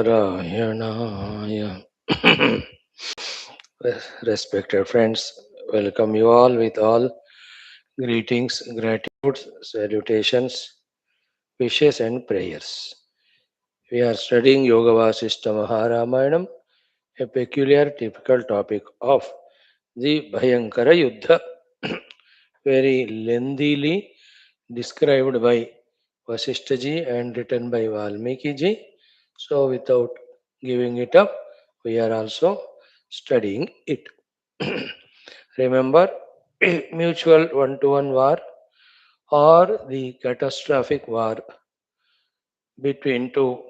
Narayana. Respected friends, welcome you all with all greetings, gratitudes, salutations, wishes, and prayers. We are studying Yoga Vaashishtha Maha Ramayanam, a peculiar, typical topic of the Bhayankara Yuddha, very lengthily described by Vaashishtha ji and written by Valmiki ji. So, without giving it up, we are also studying it. Remember, mutual one-to-one war or the catastrophic war between two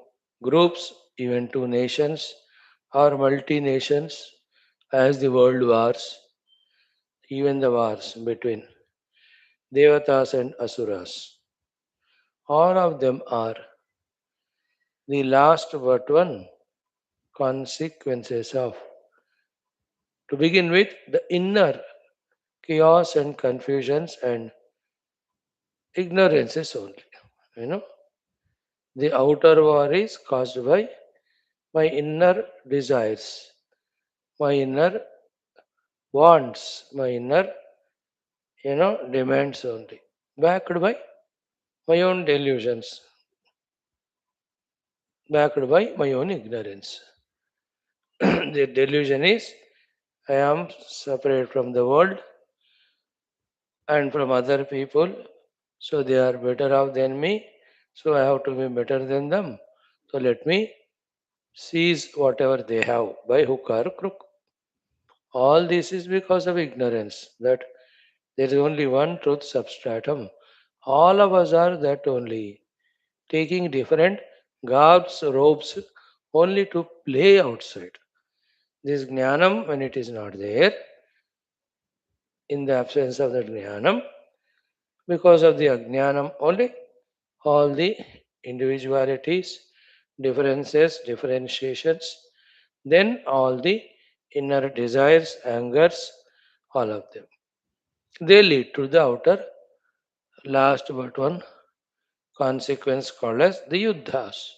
groups, even two nations or multi-nations, as the world wars, even the wars between Devatas and Asuras. All of them are the last but one consequences of, to begin with, the inner chaos and confusions and ignorances only. You know, the outer war is caused by my inner desires, my inner wants, my inner, demands only, backed by my own delusions, backed by my own ignorance. The delusion is I am separate from the world and from other people, so they are better off than me, so I have to be better than them. So let me seize whatever they have by hook or crook. All this is because of ignorance, that there is only one truth substratum. All of us are that only, taking different garbs, robes, only to play outside. This jnanam, when it is not there, in the absence of the jnanam, because of the ajnanam only, all the individualities, differences, differentiations, then all the inner desires, angers, all of them. They lead to the outer, last but one consequence called as the yuddhas.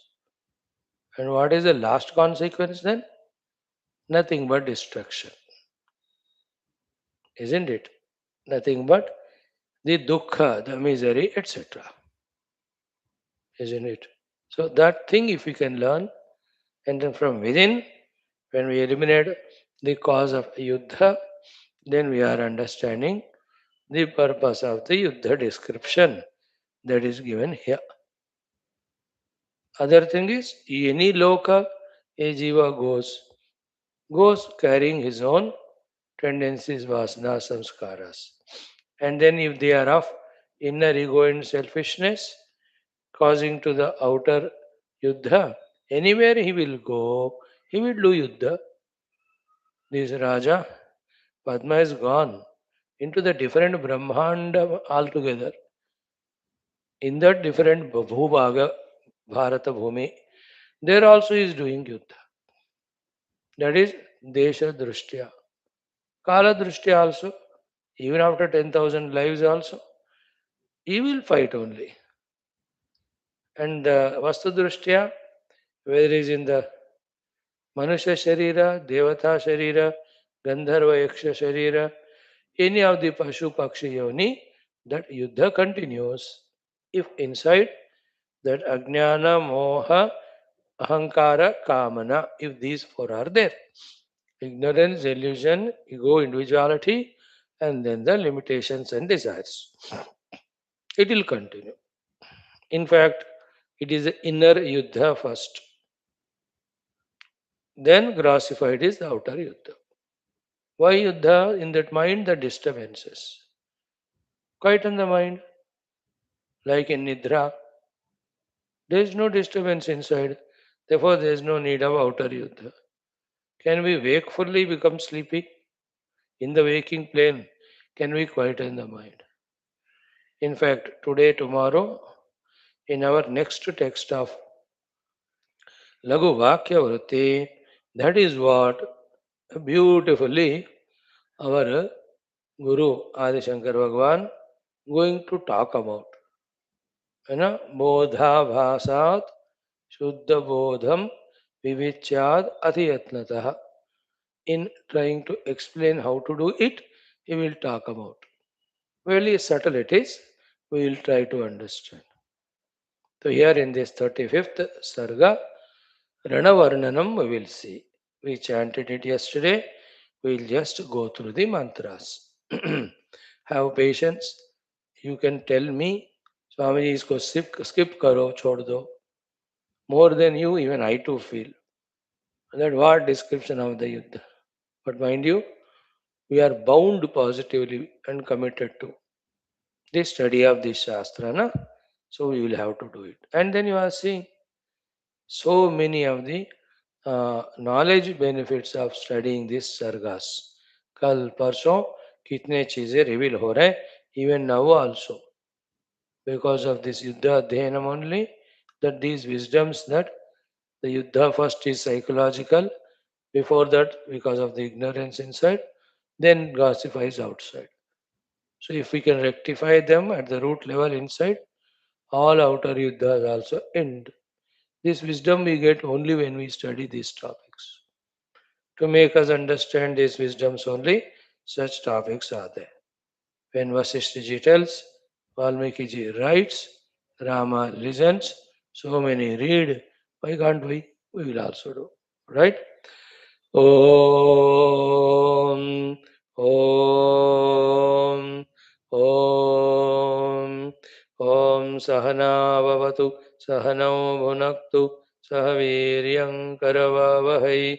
And what is the last consequence then? Nothing but destruction, isn't it? Nothing but the dukkha, the misery, etc. Isn't it? So that thing, if we can learn, and then from within, when we eliminate the cause of yuddha, then we are understanding the purpose of the yuddha description that is given here. Other thing is, any loka a jiva goes carrying his own tendencies, vasana, samskaras. And then if they are of inner ego and selfishness, causing to the outer yuddha, anywhere he will go, he will do yuddha. This Raja, Padma is gone into the different Brahmanda altogether. In that different Bhubhaga, Bharata Bhumi, there also is doing yuddha. That is Desha Drushtya. Kala Drushtya also, even after 10,000 lives also, he will fight only. And Vastu Drushtya, whether it is in the Manusha Sharira, Devata Sharira, Gandharva Yaksha Sharira, any of the Pashu Pakshi Yoni, that Yuddha continues. If inside that Ajnana, Moha, Ahankara, Kamana, if these four are there, ignorance, illusion, ego, individuality, and then the limitations and desires, it will continue. In fact, it is the inner Yuddha first, then grossified is the outer Yuddha. Why Yuddha? In that mind, the disturbances. Quieten the mind, like in Nidra. There is no disturbance inside, therefore, there is no need of outer Yuddha. Can we wakefully become sleepy? In the waking plane, can we quieten the mind? In fact, today, tomorrow, in our next text of Lagu Vakya Vritti, that is what beautifully our Guru Adi Shankar Bhagwan going to talk about. You know, bodha bhasat shuddha bodham Vivichyad Adhiyatnatah. In trying to explain how to do it, he will talk about. Very subtle it is, we will try to understand. So here in this 35th Sarga, Ranavarnanam we will see. We chanted it yesterday. We will just go through the mantras. Have patience. You can tell me, Swamiji, isko skip karo, chhod do. More than you, even I too feel. That what description of the Yuddha. But mind you, we are bound positively and committed to the study of this Shastra. Na? So we will have to do it. And then you are seeing so many of the knowledge benefits of studying these sargas. कल परसों कितने चीजें reveal हो रहे हैं even now also because of this yuddha adhyanam only, that these wisdoms, that the yuddha first is psychological, before that because of the ignorance inside, then gossifies outside. So if we can rectify them at the root level inside, all outer yuddhas also end. This wisdom we get only when we study these topics. To make us understand these wisdoms only, such topics are there. When Vasishtha tells, Valmiki ji writes, Rama listens, so many read. Why can't we? We will also do. Right? Om, Om, Om, Om Sahana Vavatu, Sahanau Bhunaktu, Sahaviryam Karavavahai,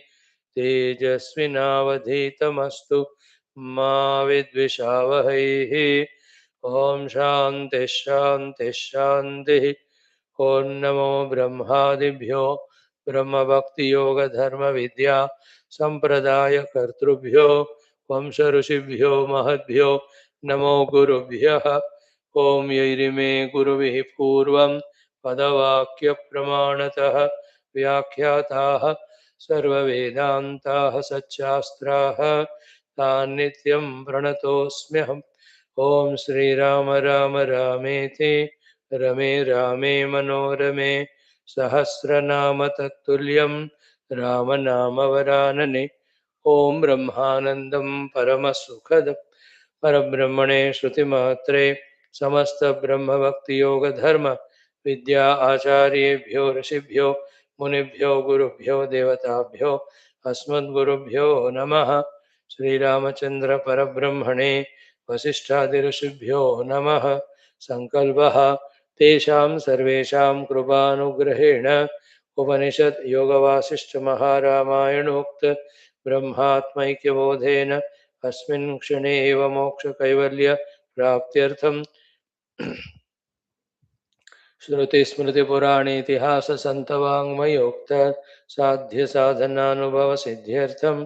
Tejasvinavadhitamastu, Ma Vidvishavahai. Om Shanti Shanti Shanti. Om Namo Brahmadibhyo Brahma Bhakti Yoga Dharma Vidya Sampradaya Kartrubhyo Vamsa Rishibhyo Mahadbhyo Namo Gurubhyaha. Om Yairime Guruvihi Purvam Padavakya Pramanatah Vyakhyatāh Sarva Vedantāh Satchastrāh Tān Nityam Pranatosmyaham. Om Sri Rama Rama Rameti Rame Rame Manorame Sahasranama Tattuliyam Ramanama Varanane. Om Brahmanandam Paramasukadam Parabrahmane Shrutimatre Samasta Brahma Bhakti Yoga Dharma Vidya Acharyebhyo Rishibhyo Munibhyo Gurubhyo Devatabhyo Asmad Gurubhyo Namaha. Sri Ramachandra Parabrahmane Vasishthadir Rishibhyo Namaha. Sankalpaha तेषां सर्वेषां कृपानुग्रहेण उपनिषद योग वासिष्ठ महारामायणोक्त ब्रह्मात्मैक्यबोधेन अस्मिन् क्षणे एव मोक्ष कैवल्य प्राप्त्यर्थं श्रुति स्मृति पुराणे इतिहास संतवाङ्मयोक्त साध्य साधनानुभव सिद्ध्यर्थं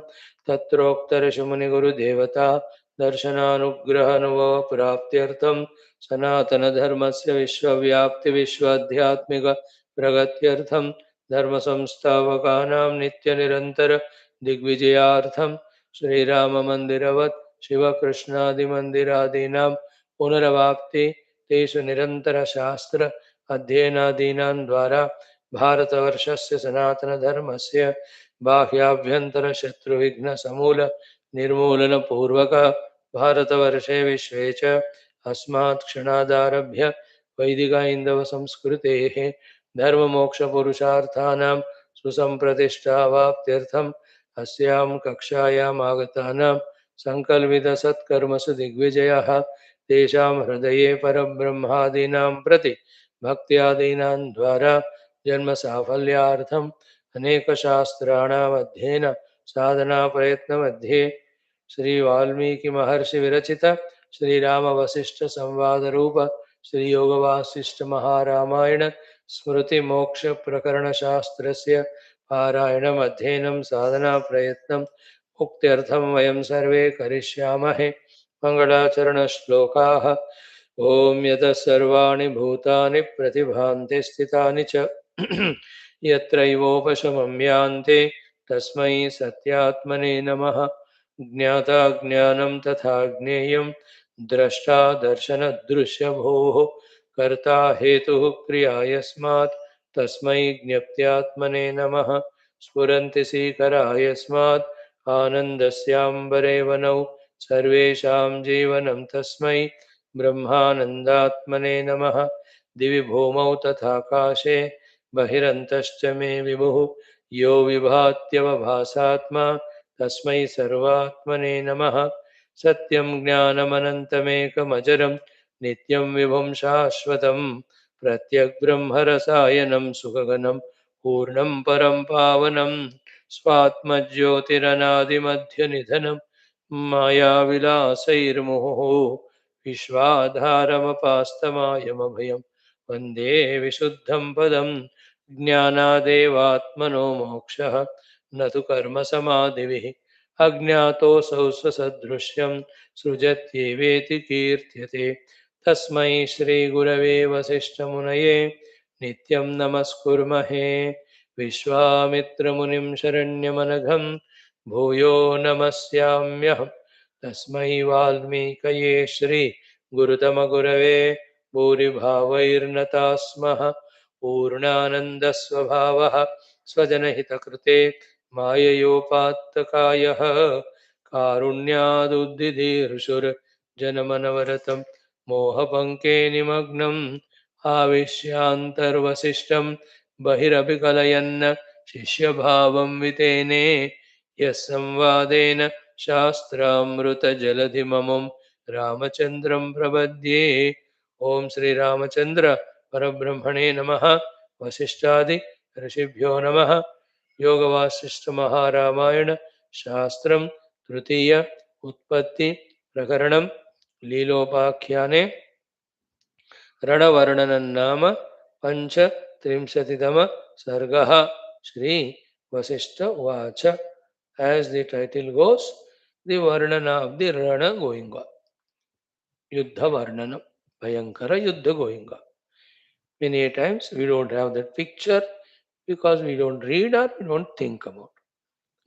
तत्रोक्त ऋषि मुनि गुरु देवता दर्शनानुग्रह अनुभव प्राप्त्यर्थं सनातन धर्मस्य विश्वव्याप्ति विश्वाध्यात्मिक प्रगत्यर्थं धर्म संस्थापकानां नित्य निरंतर दिग्विजयार्थं श्रीराम मंदिरवत् शिवकृष्णादि मंदिरादीनां पुनरवाप्ति तेषु निरंतर शास्त्र अध्ययनादीनां द्वारा भारतवर्षस्य सनातनधर्मस्य बाह्याभ्यन्तर शत्रुविघ्न समूल निर्मूलन पूर्वक भारतवर्षे विश्वे च अस्मात् क्षणादारभ्य वैदिक ऐन्दव संस्कृतेः धर्ममोक्षपुरुषार्थानां सुसम्प्रतिष्ठावाप्त्यर्थम् अस्यां कक्षायाम् आगतानां सङ्कल्पितसत्कर्मसु दिग्विजयः तेषां हृदये परब्रह्मादीनां प्रति भक्त्यादीनां द्वारा जन्म साफल्यार्थम् अनेक शास्त्राणाम् अध्ययन साधना प्रयत्न मध्ये श्री वाल्मीकि महर्षि विरचित श्री राम वशिष्ठ संवाद रूप श्री योग वासिष्ठ महारामायण स्मृति मोक्ष प्रकरण शास्त्रस्य पारायणम् अध्ययनं साधना प्रयत्नं मुक्त्यर्थं वयं सर्वे करिष्यामहे। मंगलाचरण श्लोकाः। ओम यतः सर्वाणि भूतानि प्रतिभान्ति स्थितानि च यत्रैवोपशमं यान्ति तस्मै सत्यात्मने नमः। ज्ञाता ज्ञानं तथा ज्ञेयं द्रष्टा दर्शनदृश्यभूः कर्ता हेतुः क्रिया यस्मात् तस्मै ज्ञप्त्यात्मने नमः। स्फुरन्ति सीकरा यस्मात् आनन्दस्याम्बरे वनौ सर्वेषां जीवनं तस्मै ब्रह्मानन्दात्मने नमः। दिवि भूमौ तथाकाशे बहिरन्तश्च मे विभुः यो विभात्यवभासात्मा तस्मै सर्वात्मने नमः। सत्यं ज्ञानमनन्तमेकमजरं नित्यं विभुं शाश्वतं प्रत्यग्ब्रह्मरसायनं सुखगनं पूर्णं परं पावनं स्वात्मज्योतिरनादिमध्यनिधनं मायाविलासैर्मुहुः विश्वाधारमपास्तमायमभयं वन्दे विशुद्धं पदं। ज्ञानादेवात्मनो मोक्षः न तु कर्मसमाधिभिः अज्ञातोऽसौ स्वसदृश्यं सृजत्येवेति कीर्त्यते। तस्मै श्रीगुरवे वसिष्ठमुनये नित्यं नमस्कुर्महे। विश्वामित्रमुनिं शरण्यमनघं भूयो नमस्याम्यहम्। तस्मै वाल्मीकये श्रीगुरुतमगुरवे भूरिभावैर्नताः स्मः। पूर्णानन्दस्वभावः स्वजनहितकृते माययोपात्तकायः कारुण्यादुद्दिधीर्षुर्जनमनवरतं मोहपङ्के निमग्नम् आविश्यान्तर्वसिष्ठं बहिरभिकलयन्न शिष्यभावं वितेने यः संवादेन शास्त्रामृतजलधिममुं रामचन्द्रं प्रपद्ये। ॐ श्रीरामचन्द्र परब्रह्मणे नमः। वसिष्ठादि ऋषिभ्यो नमः। योगवासिष्ठ महारामायण शास्त्रं तृतीय उत्पत्ति प्रकरणं लीलोपाख्याने रणवर्णनं नाम पञ्चत्रिंशतितम सर्गः। श्री वसिष्ठ उवाच. As the title goes, the Varnana of the Rana going on. Yuddha Varnanam. Bhayankara Yuddha going on. Many times we don't have that picture because we don't read or we don't think about.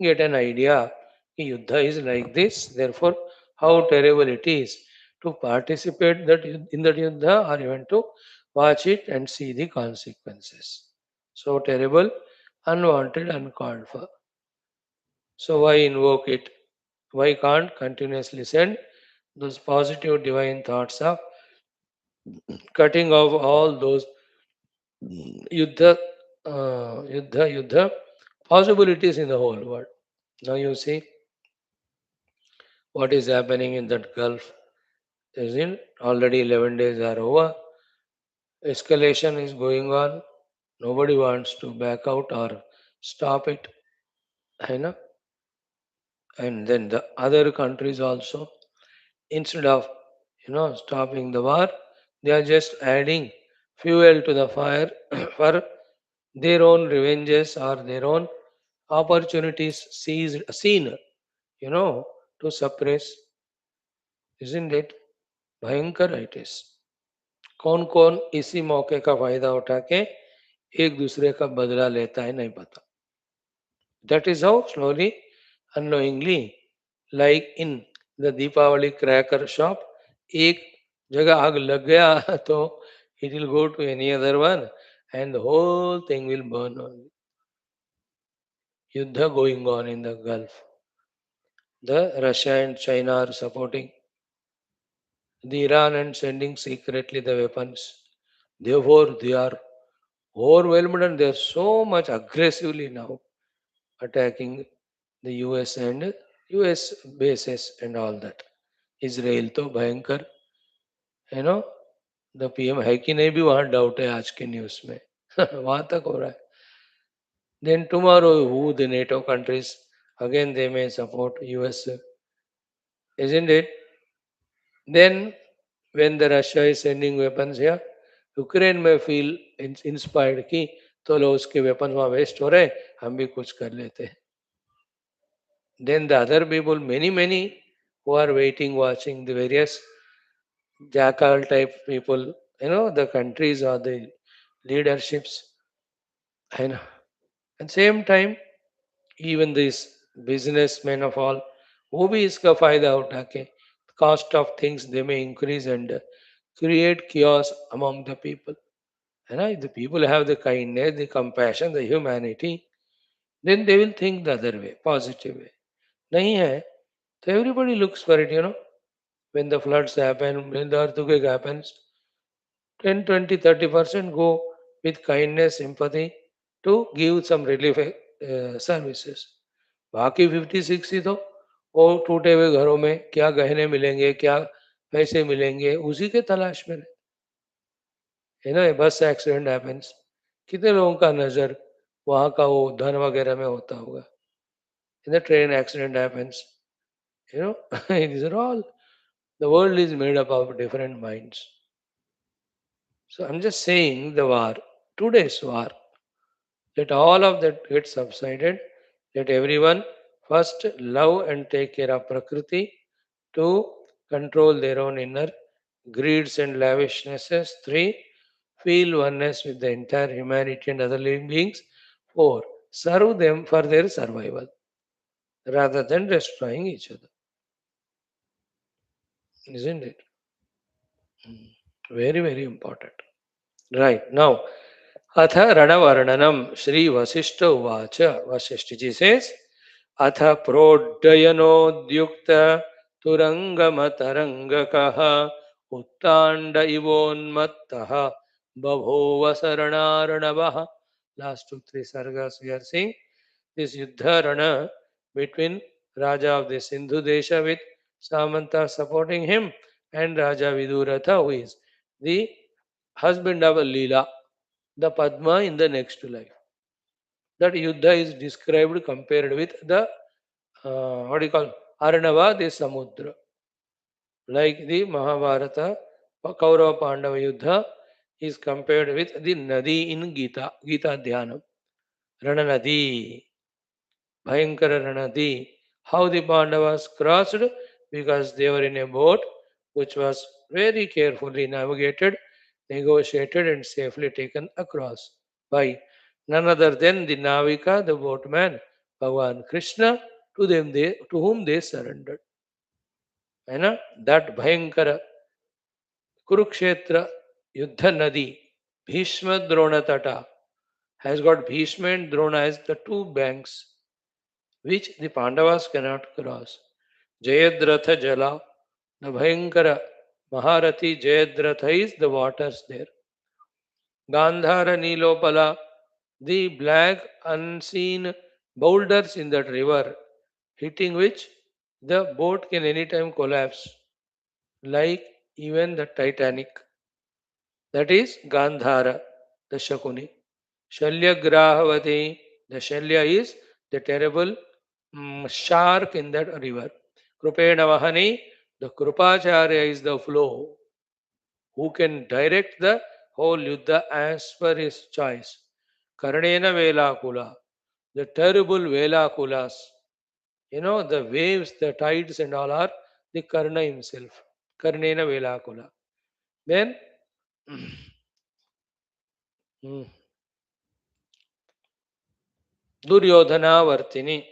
Get an idea. Yuddha is like this. Therefore, how terrible it is to participate in that Yuddha or even to watch it and see the consequences. So terrible, unwanted, uncalled for. So why invoke it? Why can't continuously send those positive divine thoughts of cutting off all those yuddha, yuddha possibilities in the whole world? Now you see what is happening in that Gulf. Isn't already 11 days are over. Escalation is going on. Nobody wants to back out or stop it. You know? And then the other countries also, instead of stopping the war, they are just adding fuel to the fire for their own revenges or their own opportunities seen, you know, to suppress. Isn't it? भयंकर it is. कौन कौन इसी मौके का फायदा उठा के एक दूसरे का बदला लेता है नहीं पता. That is how slowly, unknowingly, like in the Deepavali cracker shop, एक जगह आग लग गया तो it will go to any other one and the whole thing will burn on. Yuddha going on in the Gulf. The Russia and China are supporting the Iran and sending secretly the weapons. Therefore, they are overwhelmed and they are so much aggressively now attacking the US and US bases and all that. Israel तो भयंकर है no. The PM है कि नहीं भी वहां doubt है आज के न्यूज में. वहां तक हो रहा है. Then tomorrow who the NATO countries again they may support US. Isn't it? Then when the Russia is sending weapons here, Ukraine में फील इंस्पायर्ड कि तो लो उसके वेपन वहां वेस्ट हो रहे, हम भी कुछ कर लेते हैं. Then the other people, many who are waiting, watching the various jackal type people, the countries or the leaderships, and at same time, even these businessmen of all, वो भी इसका फायदा उठा के cost of things they may increase and create chaos among the people. If the people have the kindness, the compassion, the humanity, Then they will think the other way, positive way. Nahi hai, so everybody looks for it. When the floods happen, when the earthquake happens, 10, 20, 30% go with kindness, empathy to give some relief services. बाकी 50-60 तो वो टूटे हुए घरों में क्या गहने मिलेंगे, क्या पैसे मिलेंगे, उसी के तलाश में बस एक्सीडेंट हैपेंस, कितने लोगों का नजर वहां का वो धन वगैरह में होता होगा. Train accident happens, these are all, the world is made up of different minds. So I'm just saying the war, today's war, let all of that get subsided. Let everyone first love and take care of Prakriti. Two, control their own inner greeds and lavishnesses. Three, feel oneness with the entire humanity and other living beings. Four, serve them for their survival rather than destroying each other. Isn't it? Very, very important. Right. Now, अथ रणवर्णनम श्री वशिष्ठ उवाच. Vashishtha ji says, अथ प्रोड्डयनोद्युक्त तुरंगमतरंगकः उत्तांड इवोन्मत्तः बभूव शरणार्णवः. Last 2-3 sargas we are seeing this Yuddha Rana between Raja of the Sindhu Desha with Samanta supporting him and Raja Viduratha, who is the husband of Leela, the Padma in the next life. That Yuddha is described compared with the what do you call Arnava, the Samudra. Like the Mahabharata, Kaurava Pandava Yuddha is compared with the Nadi in Gita, Gita Dhyanam. Rana Nadi, Bhayankara Ranadi. How the Pandavas crossed? Because they were in a boat which was very carefully navigated, negotiated, and safely taken across by none other than the Navika, the boatman, Bhagavan Krishna, to whom they surrendered. That Bhayankara Kurukshetra Yuddha Nadi, Bhishma Drona Tata, has got Bhishma and Drona as the two banks which the Pandavas cannot cross. Jayadratha Jala, the Bhayankara Maharathi Jayadratha is the waters there. Gandhara Neelopala, the black unseen boulders in that river, hitting which the boat can anytime collapse, like even the Titanic. That is Gandhara, the Shakuni. Shalyagrahavati, the Shalya is the terrible shark in that river. Krupena Vahani, the Krupacharya is the flow who can direct the whole Yuddha as per his choice. Karnena Velakula, the terrible Velakulas. The waves, the tides and all are the Karna himself. Karnena Velakula. Then, mm, Duryodhana Vartini.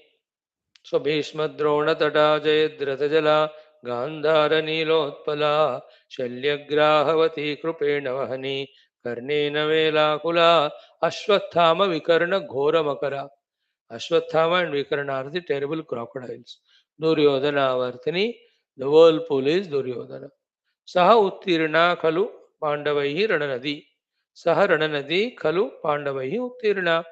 So Bhishma Drona Tata Jayadratha Jala Gandhara Neelotpala Shalyagrahavati Krupena Vahani Karnena Velakula Ashwathama Vikarna Ghora Makara. Ashwathama and Vikarna are the terrible crocodiles. Duryodhana Vartini, the whirlpool is Duryodhana. Saha Uttirna Khalu Pandavaihi Rananadi. Saha Rananadi Khalu Pandavaihi Uttirna.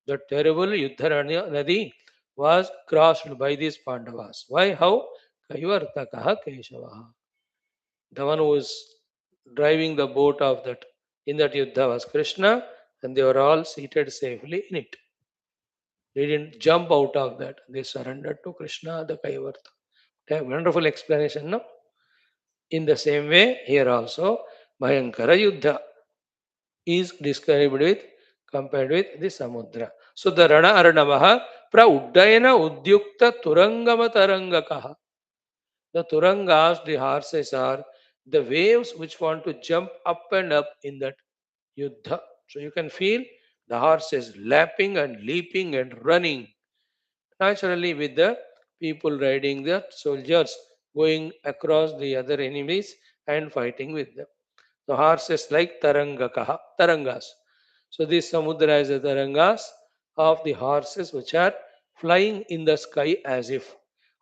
The terrible Yuddharanya Nadi was crossed by these Pandavas. Why? How? Kaivartakaha Keshavaha. The one who was driving the boat of that in that Yuddha was Krishna, and they were all seated safely in it. They didn't jump out of that. They surrendered to Krishna, the Kaivarta. Okay, wonderful explanation, no? In the same way, here also, Bhayankara Yuddha is described with, compared with the Samudra. So the Rana Arnavaha Prauddayana Udyukta Turangama Tarangakaha. The Turangas, the horses, are the waves which want to jump up and up in that Yuddha. So you can feel the horses lapping and leaping and running naturally with the people riding the soldiers going across the other enemies and fighting with them. The horses like tarangas. So this samudra is the tarangas of the horses which are flying in the sky as if.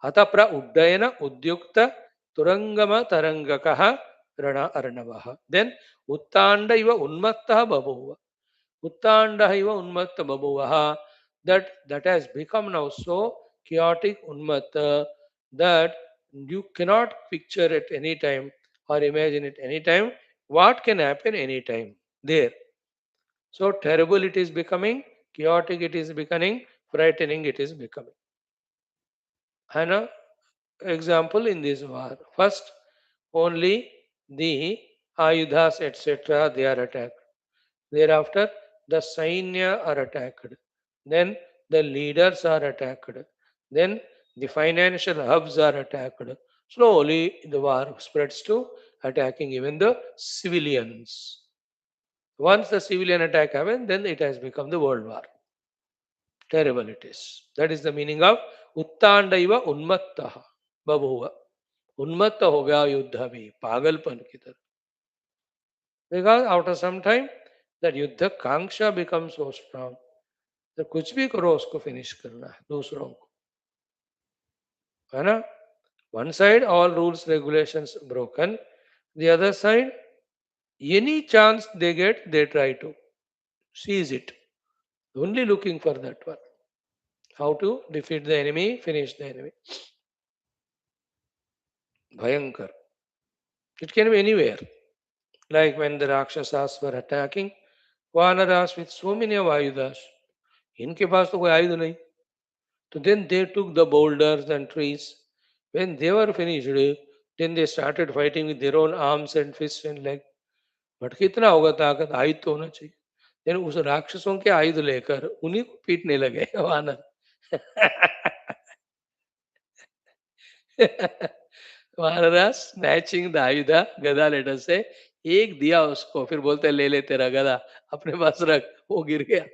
Atapra uddayana udyukta turangama tarangakaha rana arnavaha. Then uttanda iva unmattaha babuva. Uttanda iva unmatta babuvaha. That has become now so chaotic unmatta that you cannot picture at any time or imagine it any time what can happen anytime there. So terrible it is becoming, chaotic it is becoming, frightening it is becoming. An example in this war. First, only the Ayudhas etc. they are attacked. Thereafter, the Sainya are attacked. Then the leaders are attacked. Then the financial hubs are attacked. Slowly the war spreads to attacking even the civilians. Once the civilian attack happens, then it has become the world war. Terrible it is. That is the meaning of उत्तांडैव उन्मत्तः बभूव. उन्मत्त हो गया युद्ध भी पागलपन की तरह. Because after some time that युद्ध कांक्षा becomes so strong. तो कुछ भी करो उसको फिनिश करना है दूसरों को, है ना. One side all rules regulations broken, the other side any chance they get they try to seize it, only looking for that one. How to defeat the enemy, finish the enemy. Bhayankar. It can be anywhere. Like when the Rakshasas were attacking Vanaras with so many of Ayudas. इनके पास तो कोई आयुध नहीं. So then they took the boulders and trees. When they were finished, then they started fighting with their own arms and fists and legs. But कितना होगा ताकत, आयुध तो होना चाहिए. Then उस राक्षसों के आयुध लेकर उन्हीं को पीटने लगे वानर. महाराज स्नैचिंग द आयुधा गदा लेटर से एक दिया उसको, फिर बोलते ले ले तेरा गदा अपने पास रख, वो गिर गया.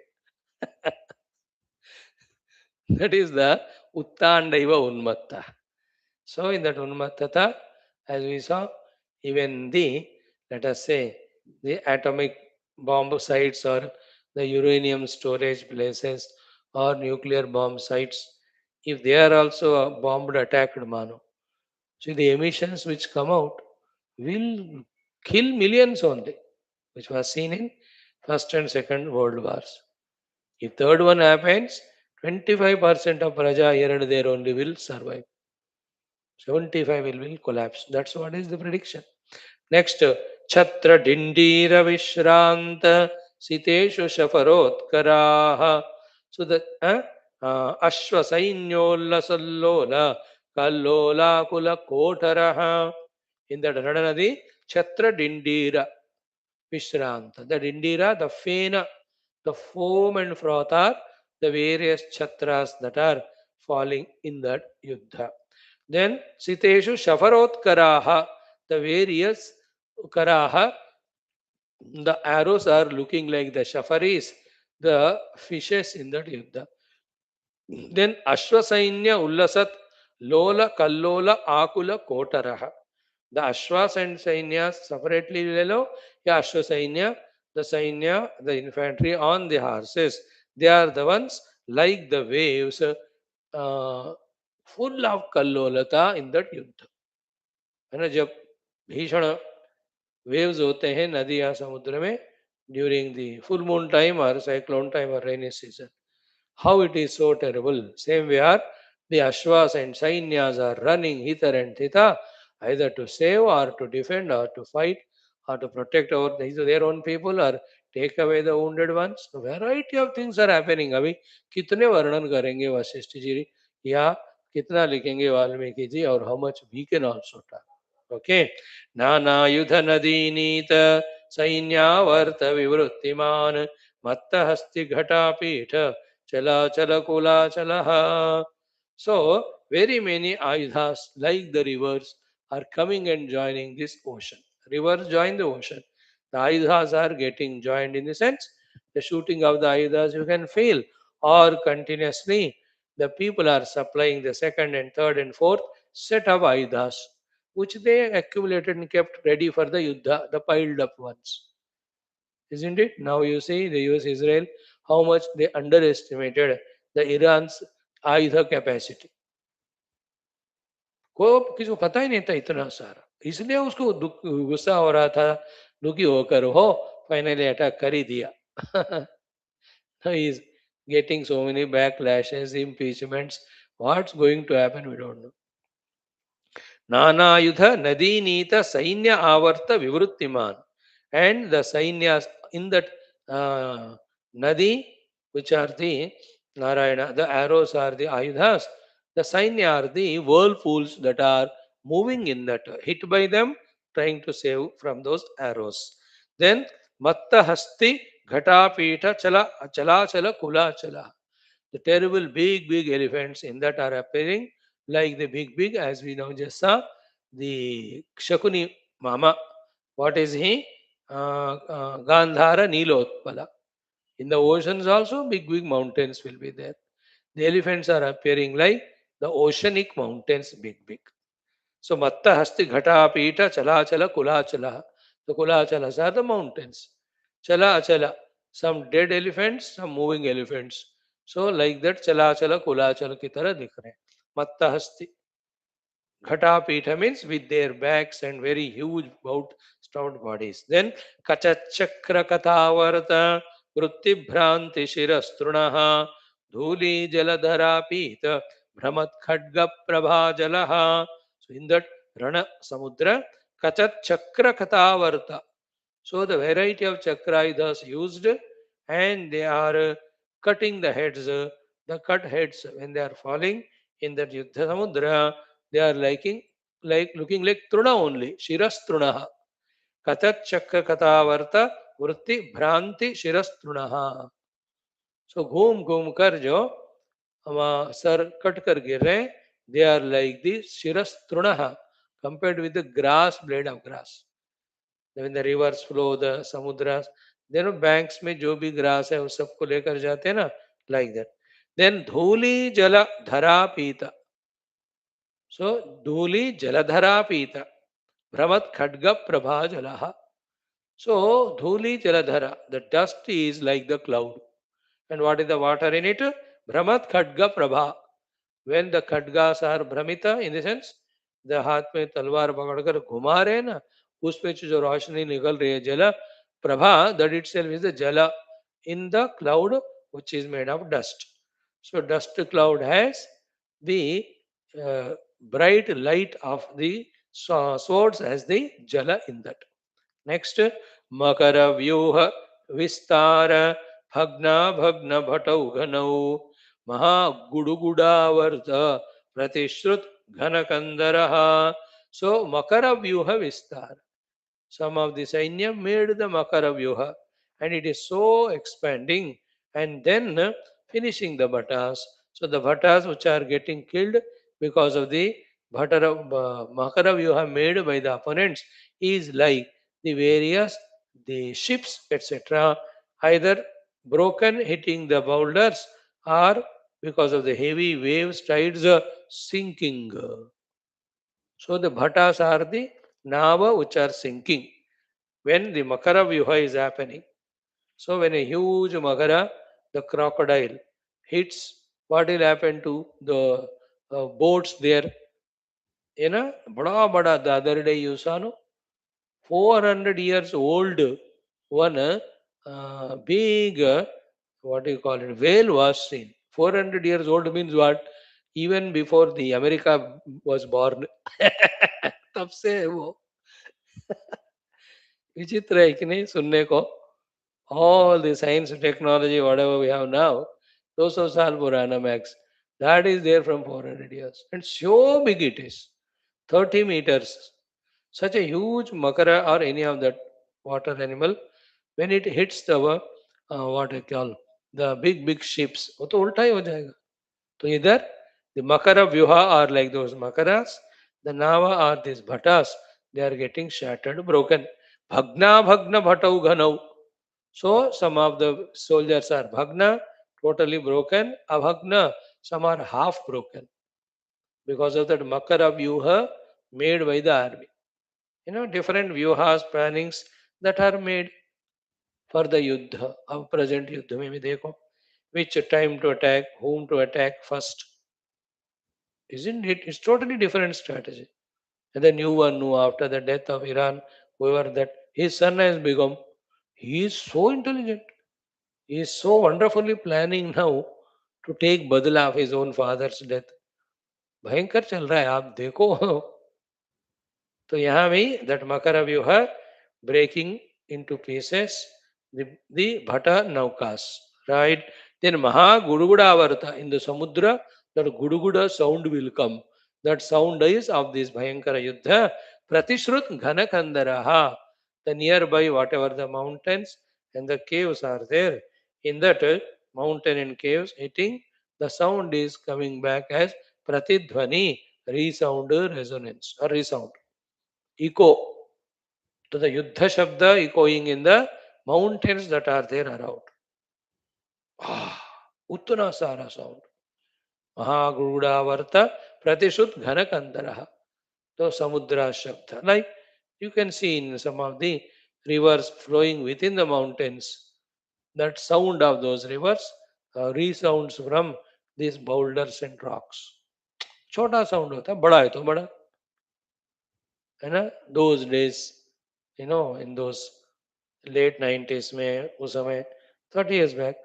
That is the uttandaiva unmatta. So in that unmattata, as we saw, even the, let us say, the atomic bomb sites or the uranium storage places or nuclear bomb sites, if they are also bombed, attacked, mano. So the emissions which come out will kill millions only, which was seen in First and Second World Wars. If third one happens, 25% of Praja here and there only will survive. 75 will collapse. That's what is the prediction. Next, Chhatra Dindira Vishranta Siteshu Shafarotkaraha. So the Ashwa Sainyolla Sallola Kallola Kula Kotaraha. In that Rananadi, Chhatra Dindira Vishranta. The Dindira, the fena, the foam and froth are the various Chatras that are falling in that Yuddha. Then Siteshu Shafarotkaraha, the various Karaha, the arrows are looking like the Shafaris, the fishes in that Yuddha. Then Ashwasainya Ullasat Lola Kallola Akula Kotaraha. The Ashwas and Sainyas separately lelo, yeah, Ashwasainya, the Sainya, the infantry on the horses, they are the ones like the waves, full of kallolata in that युद्ध. है ना, जब भीषण waves होते हैं नदी या समुद्र में during the full moon time और साइक्लोन टाइम और rainy season, how it is so terrible. Same way are the Ashwas and Sainyas are running hither and thither, either to save or to defend or to fight or to protect their own people or take away the wounded ones. So variety of things are happening. अभी कितने वर्णन करेंगे वशिष्ठ जी या कितना लिखेंगे वाल्मीकि जी, और how much we can also talk. Okay. नाना युध नदी नीत सैन्यावर्त विवृत्तिमान मत्त हस्ति घटापीठ Chala chala kula chalaha. So, very many ayudhas, like the rivers, are coming and joining this ocean. Rivers join the ocean. The ayudhas are getting joined in the sense, the shooting of the ayudhas you can feel, or continuously the people are supplying the second and third and fourth set of ayudhas, which they accumulated and kept ready for the yuddha, the piled up ones. Isn't it? Now you see the US Israel, how much they underestimated the Iran's आयुध capacity. को किसी को पता ही नहीं था इतना सारा, इसलिए उसको गुस्सा हो रहा था, दुखी होकर हो फाइनली अटैक कर ही दिया. He is getting so many backlashes, impeachments. What's going to happen? We don't know. नानायुध नदी नीत सैन्य आवर्त विवृत्तिमान. And the sainyas in that nadi, which are the Narayana, the arrows are the ayudhas, the sainya are the whirlpools that are moving in that, hit by them, trying to save from those arrows. Then matta hasti ghatapita chala chala chala kula chala. The terrible big elephants in that are appearing like the big, as we now just saw, the Shakuni Mama. What is he? Gandhara Neelotpala. In the oceans also, big mountains will be there. The elephants are appearing like the oceanic mountains, big. So Matta Hasti Ghata Pita Chala Chala Kula Chala. The Kula Chalas are the mountains. Chala Chala. Some dead elephants, some moving elephants. So like that Chala Chala Kula Chala ki tarah dikh rahe. Matta Hasti. Ghata Pita means with their backs and very huge stout bodies. Then Kachachakra Kathavarta Vritti Bhranti Shirastrunaha Dhuli Jaladhara Pita Brahmat Khadga Prabha Jalaha. So in that Rana Samudra Kachachakra Kathavarta. So the variety of chakra is used, and they are cutting the heads, the cut heads when they are falling in that Yuddha Samudra, they are like looking like truna only, shiras trunaha. Katat chakra katavarta vritti bhranti shiras trunaha. So घूम कर जो हमारा sir cut कर गिर रहे हैं, they are like the shiras trunaha compared with the grass, blade of grass. When the rivers flow, the samudras, then banks में जो भी grass है उस सबको लेकर जाते हैं ना, like that. Then धूली जल धरा पीता. So धूली जलधरा पीता. Brahmat khadga prabha jalaha. So dhuli jaladhara, the dust is like the cloud. And what is the water in it? Brahmat khadga prabha. When the khadgas are भ्रमिता, in the sense the हाथ में तलवार पकड़कर घुमा रहे हैं ना, उसमें से जो रोशनी निकल रही है जल Prabha, that itself is the jala in the cloud which is made of dust. So dust cloud has the bright light of the swords as the jala in that. Next, makara vyuha vistara bhagna bhatau ghanau maha gudugudavarta pratishrut ghanakandaraha. So makara vyuha vistar. Some of the Sainya made the Makara Vyuha, and it is so expanding, and then finishing the Bhattas. So the Bhattas which are getting killed because of the Makara Vyuha made by the opponents is like the various the ships, etc., either broken hitting the boulders or because of the heavy waves tides sinking. So the bhattas are the nava which are sinking when the Makara Vyuha is happening. So when a huge Makara, the crocodile, hits, what will happen to the boats there? You know, the other day you saw, no? 400 years old one big, what do you call it, whale was seen. 400 years old means what? Even before the America was born. तब से है वो. विचित्र है कि नहीं सुनने को. All the science and technology whatever we have now, 200 साल पुराना max, that is there from 400 years, and so big it is, 30 meters. Such a huge makara or any of that water animal, when it hits the what I call the big ships, वो तो उल्टा ही हो जाएगा. तो इधर the makara vyuha are like those makaras, the nava are these bhattas, they are getting shattered, broken. Bhagna bhatau ghanau. So some of the soldiers are bhagna, totally broken, abhagna, some are half broken because of that makara vyuha made by the army. You know, different vyuhas, plannings that are made. for the yuddha. अब present युद्ध में भी देखो, which time to attack, whom to attack first, isn't it? It's totally different strategy. And the new one knew after the death of Iran, whoever that his son has become, he is so intelligent. He is so wonderfully planning now to take बदला of his own father's death. भयंकर चल रहा है आप देखो. तो यहाँ भी that makara vyuha breaking into pieces the bhata naukas, right? Then maha gudugudavarta in the samudra, that guduguda sound will come. That sound is of this bhayankara yuddha. Pratishrut ghanakandaraha, the nearby whatever the mountains and the caves are there, in that mountain and caves hitting, the sound is coming back as pratidhvani, resound, resonance or resound, echo, to the Yuddha Shabda echoing in the mountains that are there around. Ah, Uttana Sara sound. Mahaguruda Varta Pratishut Ghanakandaraha. So Samudra Shabda. Like you can see in some of the rivers flowing within the mountains, that sound of those rivers resounds from these boulders and rocks. छोटा sound होता है, बड़ा है तो बड़ा है ना. those days, in those late 90s में उस समय 30 years back,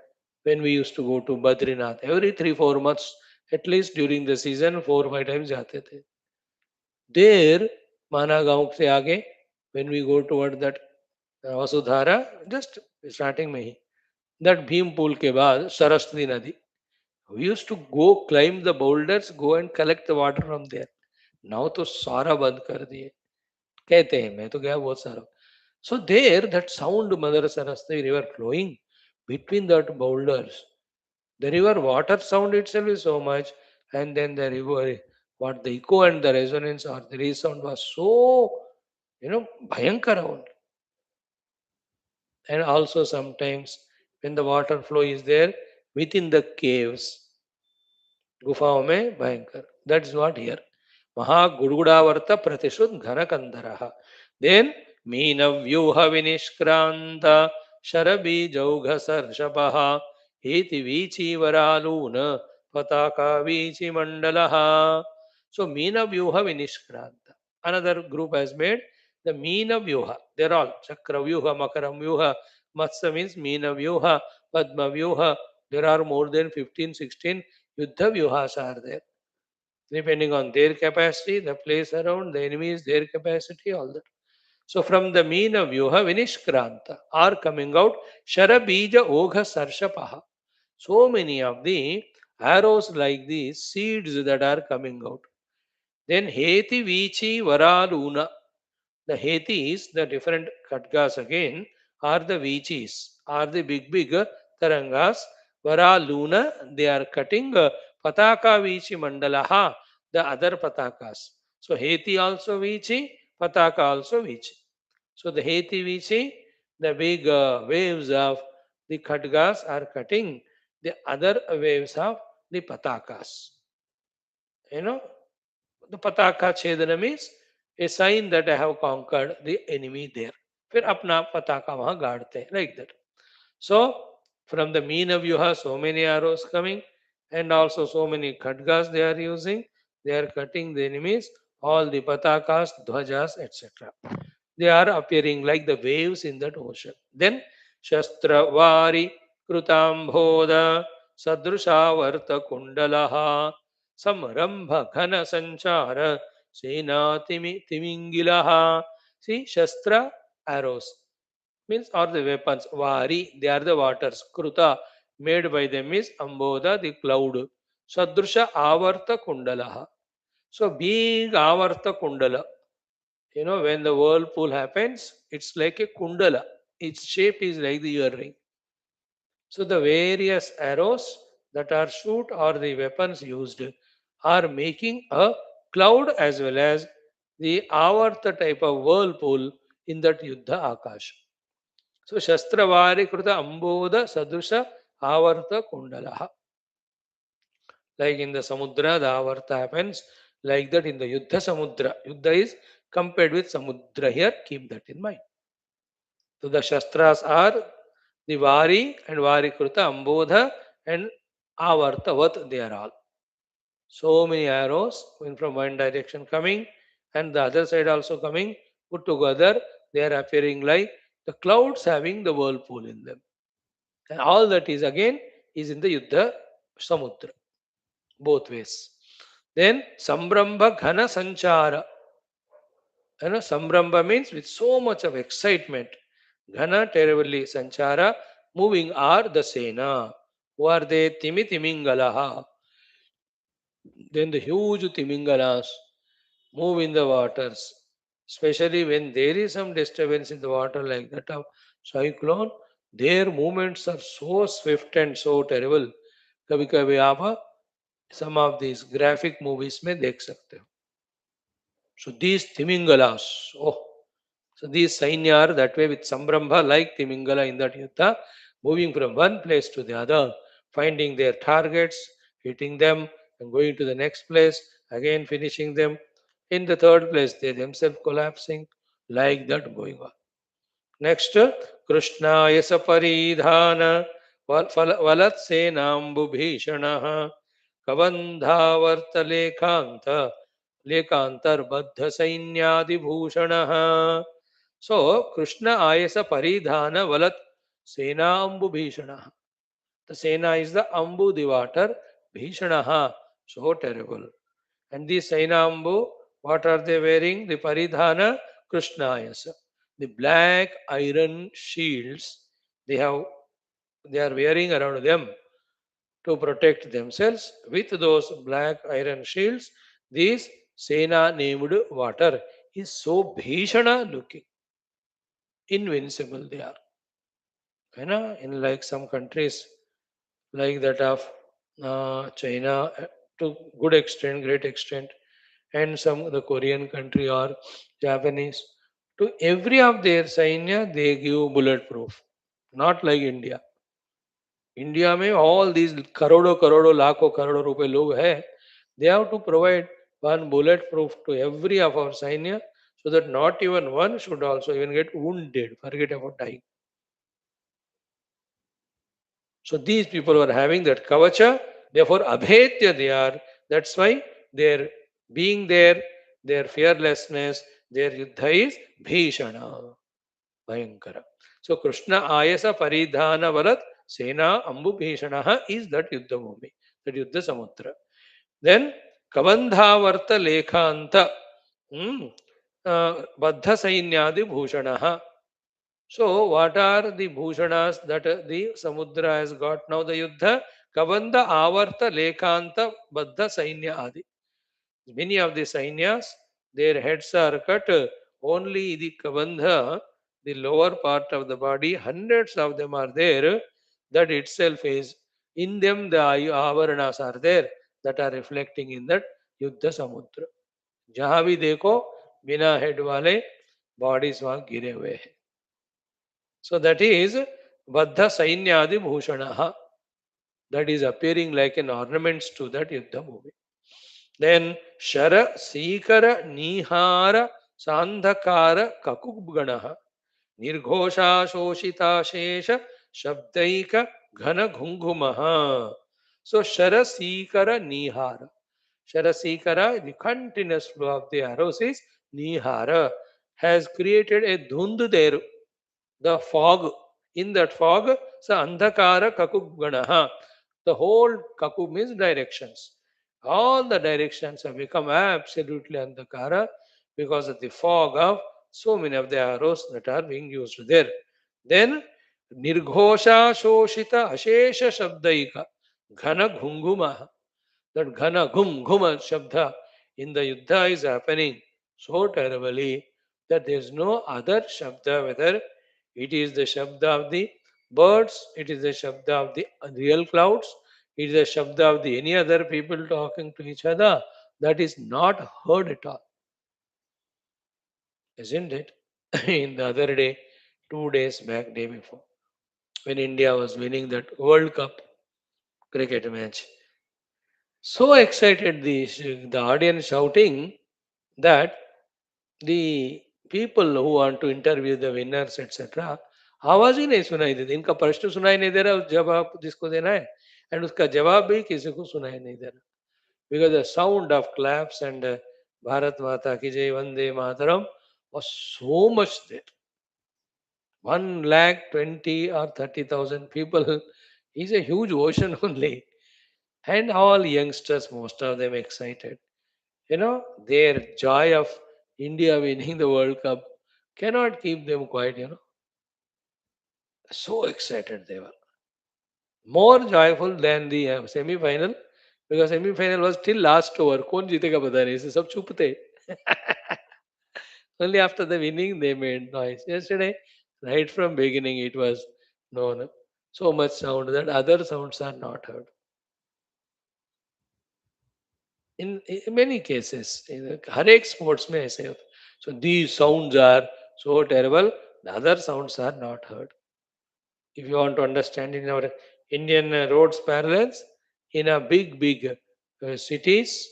when we used to go to Badrinath every 3-4 months, at least during the season 4-5 times जाते थे. There माना गांव से आगे, when we go toward that Vasudhara, just starting में ही, that भीम पुल के बाद सरस्वती नदी, we used to go climb the boulders, go and collect the water from there. now तो सारा बंद कर दिए, कहते हैं, मैं तो गया बहुत सारा. So there, that sound Mother Saraswati river flowing between that boulders, the river water sound itself is so much, and then the river, what the echo and the resonance or the resound was so, bhayankar sound. And also sometimes when the water flow is there within the caves, गुफाओं में भयंकर. That's what here. महागुरुगुडावर्त प्रतिशुद्ध घनकंदरः. Then मीनव्यूह विनिष्क्रांत शरबीजौघ सर्षपः हेति वीचीवरालून पताका वीचि मंडलः. So मीनव्यूह विनिष्क्रांत. Another group has made the मीनव्यूह. They're all चक्रव्यूह, मकरव्यूह, Matsya means मीनव्यूह, Padmavyuha. There are more than 15-16 Yuddha Vyuhas are there. Depending on their capacity, the place around, the enemies, their capacity, all that. So from the Meena Vyuha Vinishkranta are coming out Sharabija Ogha Sarshapaha. So many of the arrows like these, seeds that are coming out. Then Heti Vichi Varaluna. The Hetis, the different Khatgas again, are the Vichis, are the big Tarangas. Vara Luna, they are cutting Pataka Vichi Mandalaha, the other Patakas. So Heti also Vichi, Pataka also Vichi. So the Heti Vichi, the big waves of the Khatgas are cutting the other waves of the Patakas. You know, the Pataka Chedana means a sign that I have conquered the enemy there. फिर अपना पताका वहां गाड़ते हैं, like that. So from the mean of Vyuha, so many arrows coming, and also so many khadgas they are using. They are cutting the enemies, all the patakas, dhwajas, etc. They are appearing like the waves in that ocean. Then Shastravari Krutambhoda Sadrushavarta Kundalaha Samrambha Ghana Sanchara Sena Timingilaha. See, Shastra, arrows means are the weapons. Vari, they are the waters. Kruta, made by them is Amboda, the cloud. Sadrusha Avarta Kundalaha. So big Avarta Kundala. When the whirlpool happens, it's like a kundala. Its shape is like the earring. So the various arrows that are shoot or the weapons used are making a cloud as well as the avarta type of whirlpool in that yuddha akash. So shastravari kruta amboda sadusha avarta kundalaha. Like in the samudra, the avarta happens like that in the yuddha samudra. Yuddha is compared with samudra here. Keep that in mind. So the shastras are The Vari and Varikruta, Ambodha and Avartavat, they are all. So many arrows going from one direction coming and the other side also coming, put together, they are appearing like the clouds having the whirlpool in them. And all that is again is in the Yuddha Samudra, both ways. Then Sambrambha Ghana Sanchara. Sambrambha means with so much of excitement. Ghana terribly Sanchara, moving are the Sena. Who are they? Timingalaha. Then the huge Timingalas move in the waters, especially when there is some disturbance in the water like that of cyclone. Their movements are so swift and so terrible. कभी कभी आप some of these graphic movies में देख सकते हो. So these Timingalas, oh, so these Sainya are that way with Sambrambha like Timingala in that Yuddha, moving from one place to the other, finding their targets, hitting them, and going to the next place, again finishing them. In the third place, they themselves collapsing, like that going on. Next, Krishna Yasaparidhana Valatsenambu Bhishanaha Kavandhavarta Lekanta Lekantar Baddha Sainyadi Bhushanaha. So, Krishna Ayasa Paridhana Valat Sena Ambu Bhishanaha. The Sena is the Ambu, the water, Bhishanaha, so terrible. And the Sainambu, what are they wearing? The Paridhana Krishnayasa. The black iron shields they are wearing around them to protect themselves. With those black iron shields, this Sena named water is so Bhishana looking. Invincible they are. In like some countries like that of China to good extent, great extent, and some the Korean country or Japanese. To every of their Sainya, they give bulletproof. Not like India. India में all these करोड़ों करोड़ों लाखों करोड़ों रुपए लोग हैं, they have to provide one bulletproof to every of our Sainya so that not even one should also even get wounded. Forget about dying. So these people were having that kavacha, therefore abhetya they are. That's why their being there, their fearlessness, their yuddha is bhishana, bhayankara. So Krishna ayasa paridhana varat sena ambu bhishanaha is that yuddha bhumi, that yuddha samudra. Then kabandhavarta lekhanta baddha sainyadi bhushanaha. So, what are the bhushanas that the Samudra has got now? The Yuddha, Kavanda, Avarta, Lekanta, Baddha, Sainya Adi. Many of the Sainyas, their heads are cut. Only the Kavandha, the lower part of the body, hundreds of them are there. That itself is, in them the Avaranas are there that are reflecting in that Yuddha Samudra. जहां भी देखो बिना head वाले bodies वहां गिरे हुए हैं. So that is Baddha Sainyadi Bhushanaha. That is appearing like an ornaments to that Yuddha movie. Then Shara Sikara Nihara Sandhakara Kakubganaha Nirghosha Shoshita Shesha Shabdaika Ghana Ghungumaha. So Shara Sikara Nihara. Shara Sikara, the continuous flow of the arrows is Nihara, has created a dhund there, the fog. In that fog, so andhakara kakuganaha. The whole kaku means directions. All the directions have become absolutely andhakara because of the fog of so many of the arrows that are being used there. Then nirghosha shoshita ashesha shabdaika ghana ghunguma. That ghana ghuma shabda in the yuddha is happening so terribly that there is no other shabda, whether it is the shabda of the birds, it is the shabda of the real clouds, it is the shabda of the any other people talking to each other, that is not heard at all. Isn't it? In the other day, 2 days back, day before, when India was winning that World Cup cricket match, so excited the audience shouting that the people who want to interview the winners, etc., आवाज ही नहीं सुनाई देती, इनका प्रश्न सुनाई नहीं दे रहा, जवाब जिसको देना है, एंड उसका जवाब भी किसी को सुनाई नहीं दे रहा, because the sound of claps and Bharat Mata की जय, Vande Mataram, was so much there. 1 lakh 20 or 30,000 people is a huge ocean only. And all youngsters, most of them excited. Their joy of India winning the World Cup cannot keep them quiet. So excited they were. More joyful than the semi-final, because semi-final was till last over. कौन जीतेगा पता नहीं, इसे सब चुप थे. Only after the winning they made noise. Yesterday, right from beginning, it was known. So much sound that other sounds are not heard. In many cases, हर एक sports में ऐसे होता. So these sounds are so terrible, the other sounds are not heard. If you want to understand in our Indian roads parallels, in a big cities,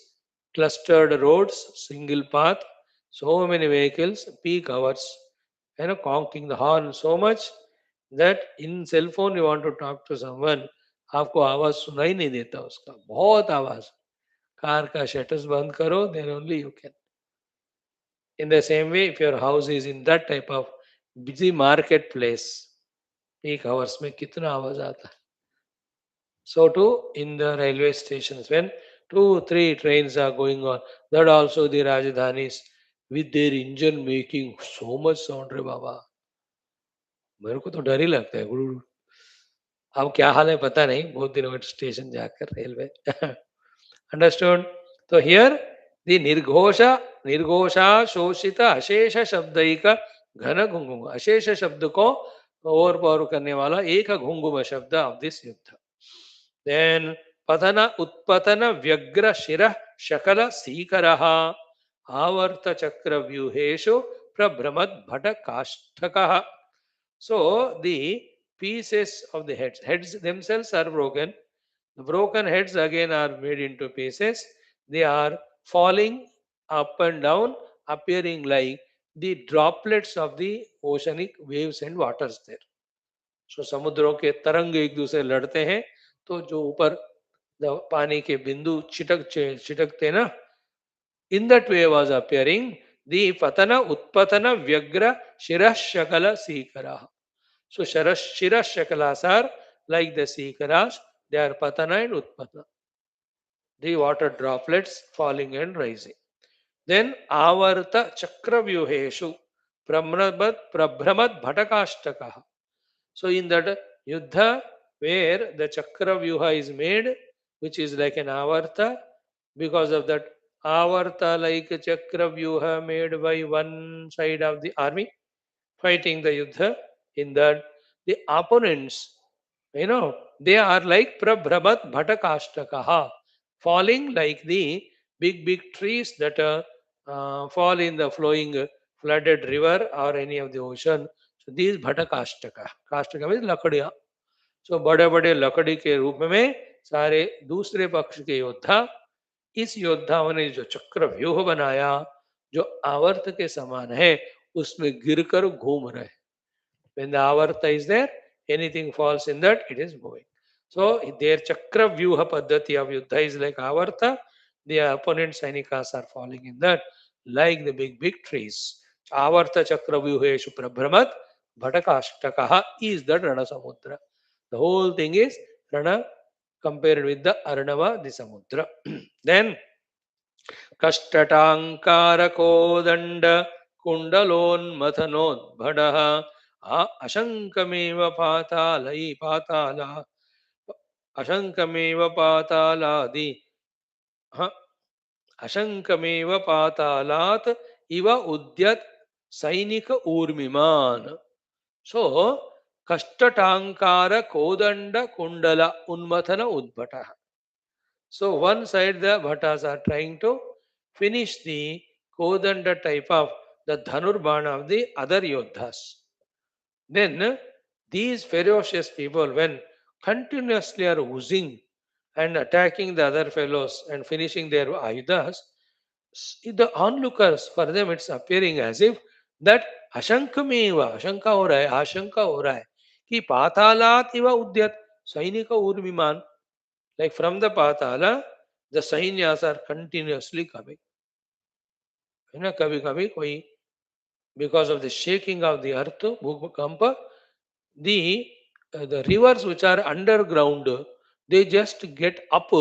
clustered roads, single path, so many vehicles, peak hours, conking the horn so much that in cell phone you want to talk to someone, आपको आवाज सुनाई नहीं देता उसका, बहुत आवाज. Car का shutters बंद करो, then only you can. In the same way, if your house is in that type of busy marketplace, peak hours में कितना आवाज आता है. So too in the railway stations, when 2 3 trains are going on, that also the Rajdhanis with their engine making so much sound रे बाबा, मेरे को तो डर ही लगता है. गुरु, अब क्या हाल है पता नहीं, बहुत दिनों में स्टेशन जाकर रेलवे. अंडरस्टूड. तो हियर द निर्घोषा शोषित अशेष शब्दिक घन घुंघुम, अशेष शब्द को ओवर पावर करने वाला एक घुंघुम शब्द ऑफ दिस युद्ध. देन पतन उत्पतन व्यग्र शिर शकल सीकर आवर्त चक्र व्यूहेशु प्रभ्रमद भट काष्ठक. So the pieces of the heads themselves are broken. The broken heads again are made into pieces. They are falling up and down, appearing like the droplets of the oceanic waves and waters there. So समुद्रों के तरंग एक दूसरे लड़ते हैं, तो जो ऊपर पानी के बिंदु छिटकते ना, in that way was appearing the patana utpatana vyagra shirah shakala sikara. So shirah shakalas are like the sikaras, they are patana and utpatana, the water droplets falling and rising. Then avarta chakravyuheshu prabhramad bhatakashtaka. So in that yuddha where the chakravyuha is made, which is like an avarta, because of that avarta like chakravyuha made by one side of the army fighting the yuddha, in that the opponents, they are like prabhramat bhatakashtakaha, falling like the big trees that fall in the flowing flooded river or any of the ocean. So these bhatakashtaka, kashtaka means लकड़ियाँ. So बड़े बड़े लकड़ी के रूप में सारे दूसरे पक्ष के योद्धा, इस योद्धाओं ने जो चक्र व्यूह बनाया, जो आवर्त के समान है, उसमें गिरकर घूम रहे. When the avarta is there, anything falls in that, it is moving. So their chakra vyuha paddhati of yuddha is like avarta. The opponent sainikas are falling in that, like the big trees. Avarta chakra vyuheshu prabhramat bhatakashtakaha is that Rana Samudra. The whole thing is Rana compared with the Arnava, the Samudra. Then कष्टटाङ्कारकोदण्ड कुण्डलोन्मथनोद्भटः अशङ्कमेव पातालयि पाताला अशङ्कमेव पातालादि ह, अशङ्कमेव पातालात् इव उद्यत सैनिक ऊर्मिमान्. So कष्टटाङ्कार Kodanda कुण्डल उन्मथन उद्भटः. So one side the bhattas are trying to finish the Kodanda type of the Dhanurbana of the other Yodhas. Then these ferocious people, when continuously are oozing and attacking the other fellows and finishing their ayudas, the onlookers, for them it's appearing as if that आशंक में आशंका हो रहा है, आशंका हो रहा है कि पातालात इव उद्यत सैनिक ऊर्मिमान, like from the Patala the सैन्यास आर कंटिन्यूअसली कमिंग, है ना। कभी कभी कोई because of the shaking of the earth, bhukampa, the rivers which are underground, they just get up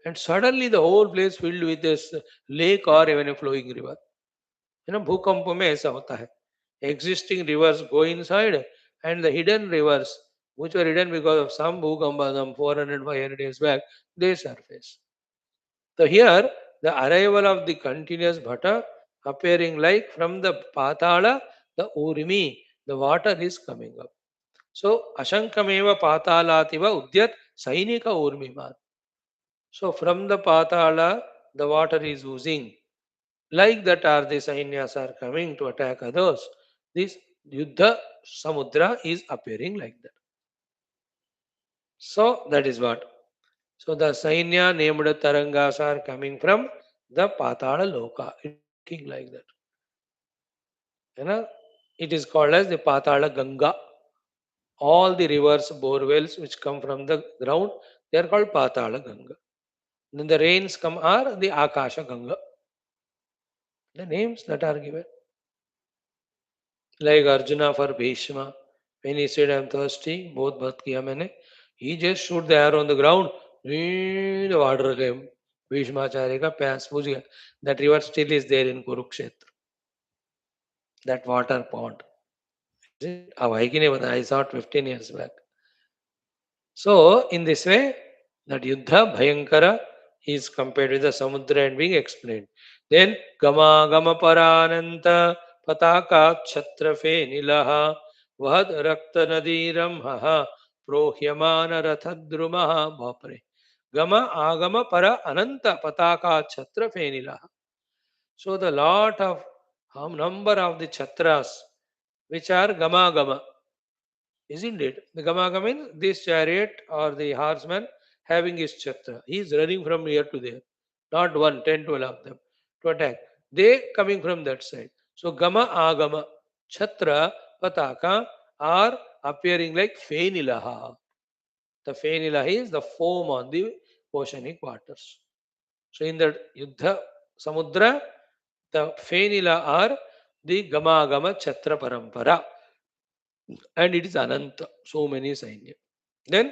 and suddenly the whole place filled with this lake or even a flowing river. You know, भूकंप में ऐसा होता है. Existing rivers go inside and the hidden rivers, which were hidden because of some bhukampa, some 400, 500 years back, they surface. So here, the arrival of the continuous bhata appearing like from the patala, the urimi, the water is coming up. So ashankameva patalativa udyat sainika urmiman. So from the patala, the water is oozing. Like that are the sainyas are coming to attack others. This yuddha samudra is appearing like that. So that is what. So the Sainya named Tarangas are coming from the Patala Loka. It's looking like that. You know, it is called as the Patala Ganga. All the rivers, borewells which come from the ground, they are called Patala Ganga. Then the rains come are the Akasha Ganga. The names that are given. Like Arjuna for Bhishma. When he said, I'm thirsty, both bhat kiya maine. He just shoot the arrow on the ground. The water came. Bhishmacharya ka प्यास बुझ गया. That river still is there in Kurukshetra. That water pond. Is it? अब है कि नहीं पता. I saw it 15 years back. So, in this way, that Yuddha Bhayankara is compared with the Samudra and being explained. Then, Gama Gama Parananta Pataka Chhatrafe Nilaha Vad Rakta Nadiram Haha Prohyamana Rathadrumaha Bhapre. Gama Agama Para Ananta Pataka Chhatrafe Nilaha. So, the lot of number of the Chatras which are Gama Gama. Isn't it? The Gamaka means this chariot or the horseman having his chatra. He is running from here to there. Not one, 10, 12 of them to attack. They coming from that side. So Gama Agama, Chatra, Pataka are appearing like Fenilaha. The Fenilaha is the foam on the oceanic waters. So in the Yuddha Samudra, the Fenila are the Gama Agama Chatra Parampara. And it is Ananta, so many Sainya. Then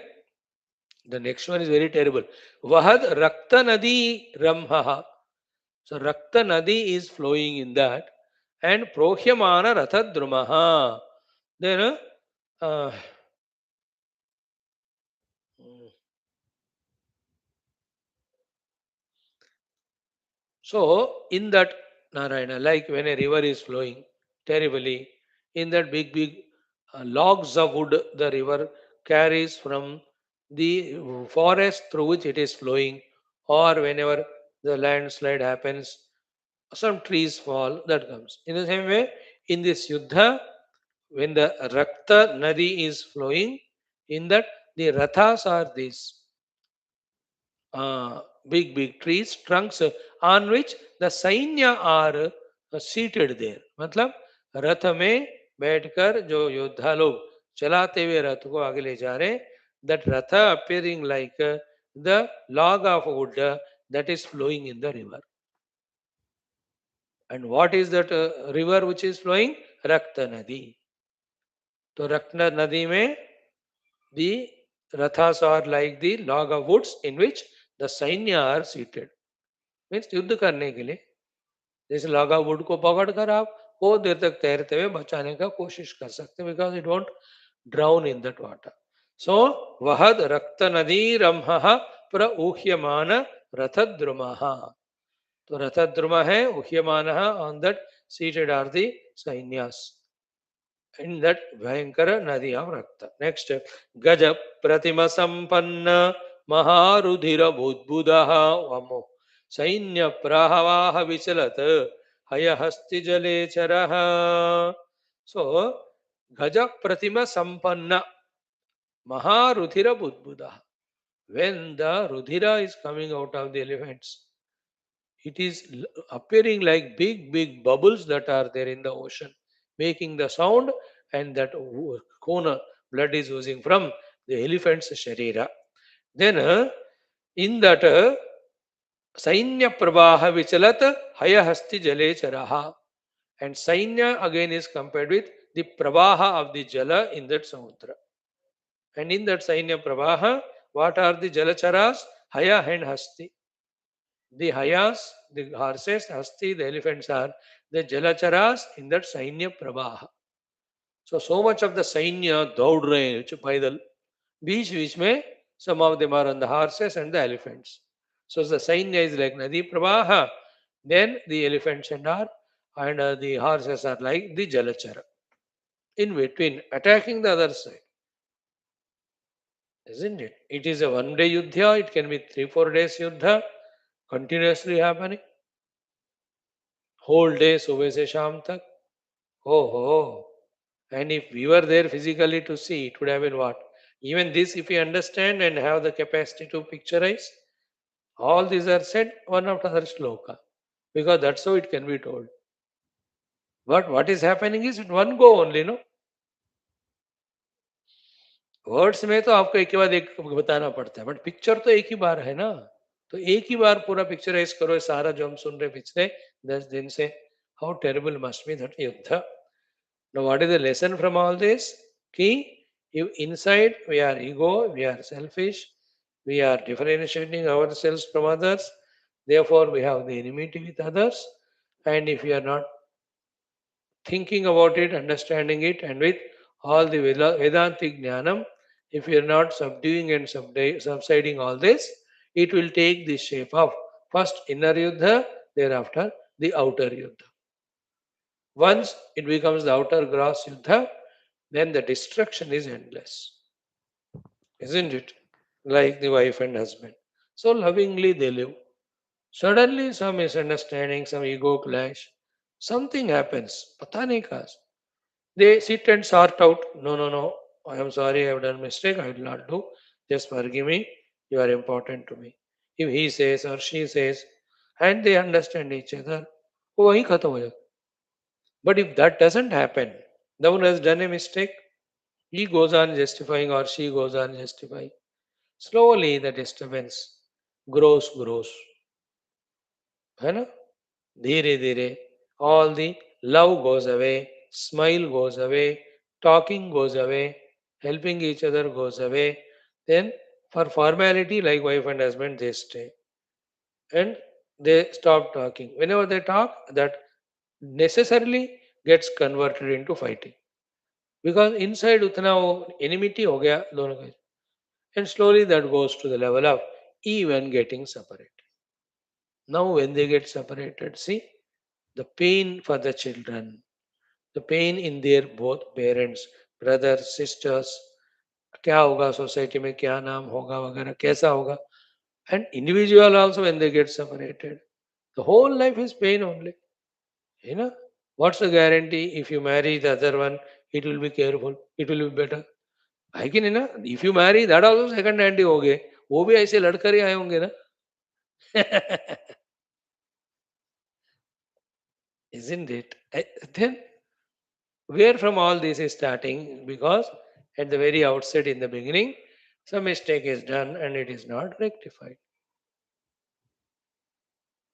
the next one is very terrible. Vahad Rakta Nadi Ramhaha. So Rakta Nadi is flowing in that. And Prohyamana Rathadrumaha. Then uh, so in that Narayana, like when a river is flowing terribly, in that big logs of wood the river carries from the forest through which it is flowing, or whenever the landslide happens, some trees fall, that comes. In the same way, in this Yuddha, when the Rakta Nadi is flowing, in that the Rathas are these big trees, trunks on which the Sainya are seated there. मतलब रथ में बैठकर जो योद्धा लोग चलाते हुए रथ को आगे ले जा रहे, that ratha appearing like the log of wood that is flowing in the river. And what is that river which is flowing? Rakta Nadi. So Rakta Nadi में the rathas are like the log of woods in which the Sainya are seated. Means युद्ध करने के लिए जैसे लगा would को पकड़कर आप बहुत देर तक तैरते हुए बचाने का कोशिश कर सकते हैं, because it don't drown in that water. So वहद रक्त नदी रमह प्र ऊह्यमान रथद्रुमः. तो रथद्रुम है ऊह्यमान on that seated are the सैन्यास in that Bhayankara Nadi of Rakta. Next, Gaja Pratima Sampanna Maharudhira Budbudaha Vamo Sainya Prahavaha Vichalat Hayahasti Jale Charaha. So, Gaja Pratima Sampanna Maharudhira Budbudaha. When the Rudhira is coming out of the elephants, it is appearing like big bubbles that are there in the ocean. making the sound, and that cone blood is oozing from the elephant's sharira. Then in that Sainya Prabaha Vichalat Haya Hasti Jale Charaha. And Sainya again is compared with the Prabaha of the Jala in that Samudra. And in that Sainya Prabaha, what are the Jalacharas? Haya and Hasti. The Hayas, the horses, Hasti, the elephants are the Jalacharas in that Sainya Prabaha. So much of the Sainya दौड़ रहे हैं पैदल बीच बीच में some of them are on the horses and the elephants. So the Sainya is like Nadi Prabaha, then the elephants and the horses are like the Jalachara. In between, attacking the other side, isn't it? It is a one-day yuddha, it can be 3-4 days yuddha, continuously happening. Whole day, सुबह से शाम तक. Oh, oh. And if we were there physically to see, it would have been what? Even this, if we understand and have the capacity to picturize, all these are said one after other sloka, because that's how it can be told. But what is happening is in one go only, no? Words में तो आपको एक के बाद एक बताना पड़ता है, बट पिक्चर तो एक ही बार है ना. तो एक ही बार पूरा पिक्चराइज करो सारा जो हम सुन रहे पिछले 10 दिन से. How terrible must be that युद्ध. Now, what is the lesson from all this? Key, if inside we are ego, we are selfish, we are differentiating ourselves from others, therefore we have the enmity with others. And if we are not thinking about it, understanding it, and with all the Vedantic Jnanam, if we are not subduing and subsiding all this, it will take the shape of first inner Yuddha, thereafter the outer Yuddha. Once it becomes the outer gross Yuddha, then the destruction is endless. Isn't it? Like the wife and husband. So lovingly they live. Suddenly some misunderstanding, some ego clash, something happens. Pata nahi kaha. They sit and sort out. No, no, no. I am sorry, I have done mistake. I will not do. Just forgive me. You are important to me. If he says or she says, and they understand each other, वो वहीं खत्म हो जाता. But if that doesn't happen, the one has done a mistake, he goes on justifying or she goes on justifying. Slowly the disturbance grows. है ना? धीरे धीरे all the love goes away, smile goes away, talking goes away, helping each other goes away. Then for formality, like wife and husband, they stay and they stop talking. Whenever they talk, that necessarily gets converted into fighting, because inside उतना वो enmity हो गया दोनों के. And slowly that goes to the level of even getting separated. Now when they get separated, see the pain for the children, the pain in their both parents, brothers, sisters, क्या होगा society में, क्या नाम होगा वगैरह, कैसा होगा. And individual also when they get separated, the whole life is pain only. You know, what's the guarantee if you marry the other one, it will be careful, it will be better. है कि नहीं ना. If you marry that also second hand ही हो गए, वो भी ऐसे लड़कर ही आए होंगे ना. Isn't it? Then where from all this is starting? Because at the very outset, in the beginning, some mistake is done and it is not rectified.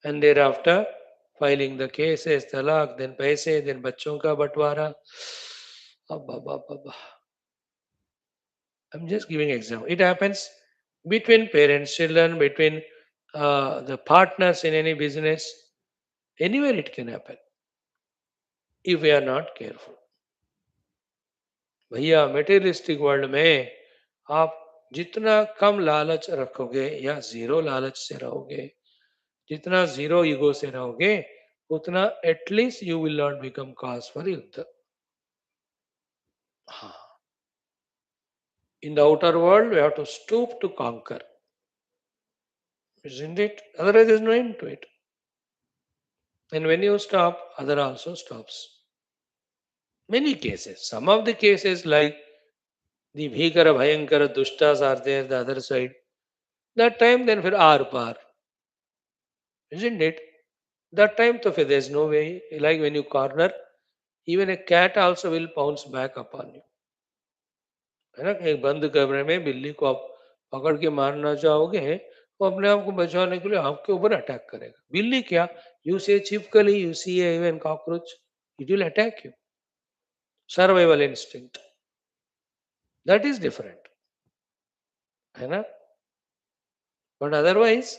And thereafter, filing the cases, talaq, then paise, then bachon ka batwara. Abba, abba, abba. I'm just giving example. It happens between parents, children, between the partners in any business. Anywhere it can happen if we are not careful. भैया materialistic world में आप जितना कम लालच रखोगे या zero लालच से रहोगे, जितना जीरो ईगो से रहोगे, उतना at least you will not become cause for युद्ध. हाँ. In the outer world, we have to stoop to conquer. Isn't it? Otherwise, there's no end to it. And when you stop, other also stops. Many cases. Some of the cases like the Bhikara, Bhayankara, Dushtas are there, the other side. That time then for R par. Isn't it? That time to there's no way. Like when you corner, Even a cat also will pounce back upon you. है ना? एक बंद कमरे में बिल्ली को आप पकड़ के मारना चाहोगे, वो अपने आप को बचाने के लिए आपके ऊपर अटैक करेगा. बिल्ली क्या, यू से छिपकली, you see even cockroach, it will attack you. Survival instinct, that is different. है ना? But otherwise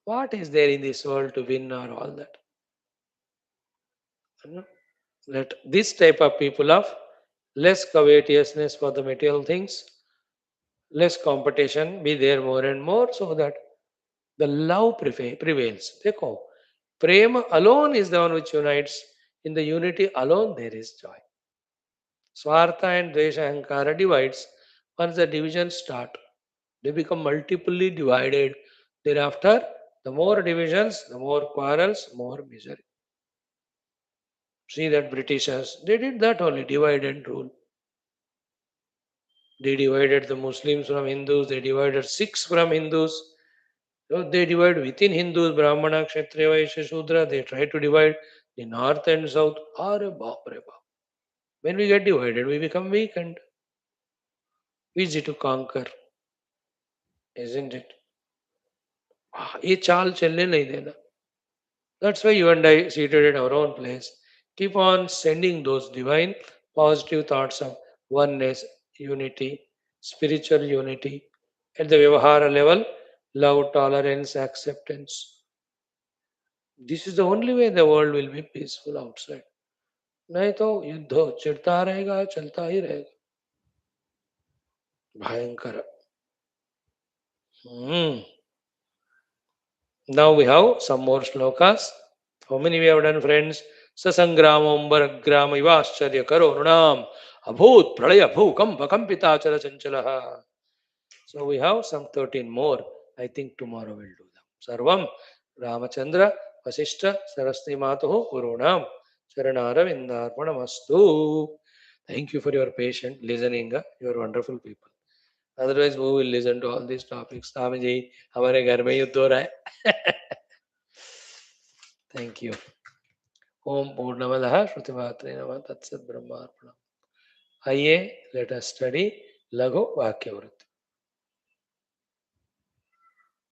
what is there in this world to win or all that? You know, let this type of people of less covetousness for the material things, less competition be there more and more, so that the love prevails. देखो, prema alone is the one which unites. In the unity alone there is joy. Swartha and Dvesha Ahankara divides. Once the divisions start, they become multiply divided. Thereafter, the more divisions, the more quarrels, more misery. See that Britishers, they did that only, divide and rule. They divided the Muslims from Hindus, they divided Sikhs from Hindus. So they divide within Hindus, Brahmana, Kshatriya, Vaishya, Shudra. They try to divide the north and south. Are baap re baap. When we get divided, we become weak and easy to conquer, isn't it? ये चाल चलने नहीं देना. That's why you and I, seated at our own place, keep on sending those divine positive thoughts of oneness, unity, spiritual unity. At the Vyavahara level, love, tolerance, acceptance. This is the only way the world will be peaceful outside. नहीं तो युद्ध चिढ़ता रहेगा, चलता ही रहेगा. भयंकर. Hmm. Now we have some more slokas. How many we have done, friends? Sasangramambaragrama ivascharya karo nunam abhut pralaya bhukampa kampita chala chanchalaha. So we have some 13 more. I think tomorrow we'll do them. Sarvam Ramachandra Vasishtha Saraswati Mataho Gurunam Charanaravindarpanamastu. Thank you for your patient listening. You are wonderful people. Otherwise, who will listen to all these topics? Swami ji हमारे घर में युद्ध हो रहा है. Thank you. ओम पूर्णमदः श्रुतिमात्रे नमः तत्सत् ब्रह्मार्पणम्. आइए, let us study लघु वाक्य वृत्ति.